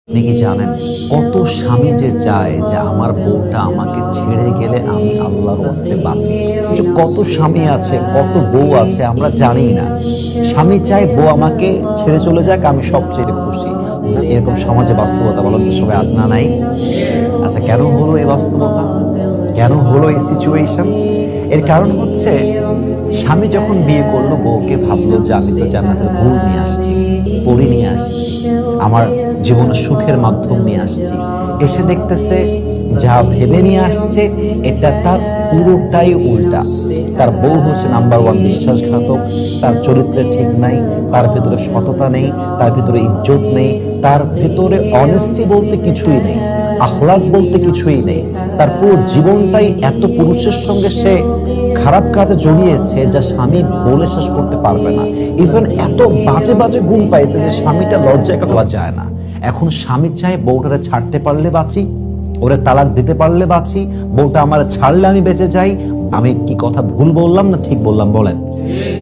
আপনি কি জানেন কত স্বামী যে চায় যে আমার বউটা আমাকে ছেড়ে গেলে আমি আল্লাহর হস্তে বাঁচি। কিন্তু কত স্বামী আছে, কত বউ আছে আমরা জানি না। স্বামী চায় বউ আমাকে ছেড়ে চলে যাক, আমি সবচেয়ে খুশি। এরকম সমাজে বাস্তবতা বলেন তো সবাই আজ না নাই? আচ্ছা, কেন হলো এই বাস্তবতা? কেন হলো এই সিচুয়েশন? এর কারণ হচ্ছে স্বামী যখন বিয়ে করলো বউকে ভাবলো যে আমি তো জান্নাতের ভুল নিয়ে আসছি, পরি নিয়ে আসছি, আমার জীবনের সুখের মাধ্যম নিয়ে আসছি। এসে দেখতেছে যা ভেবে নিয়ে আসছে এটা তার পুরোটাই উল্টা। তার বউ হচ্ছে নাম্বার ওয়ান বিশ্বাসঘাতক, তার চরিত্রে ঠিক নাই, তার ভেতরে সততা নেই, তার ভেতরে ইজ্জত নেই, তার ভেতরে অনেস্টি বলতে কিছুই নেই, আখলাক বলতে কিছুই নেই। তার পুরো জীবনটাই এত পুরুষের সঙ্গে সে খারাপ কাজে জড়িয়েছে যা স্বামী বলে শেষ করতে পারবে না। ইভেন এত বাজে বাজে গুণ পাইছে যে স্বামীটা লজ্জায় কথা যায় না। এখন স্বামী চায় বউটারে ছাড়তে পারলে বাঁচি, ওরে তালাক দিতে পারলে বাঁচি, বউটা আমার ছাড়লে আমি বেঁচে যাই। আমি কি কথা ভুল বললাম না ঠিক বললাম বলেন?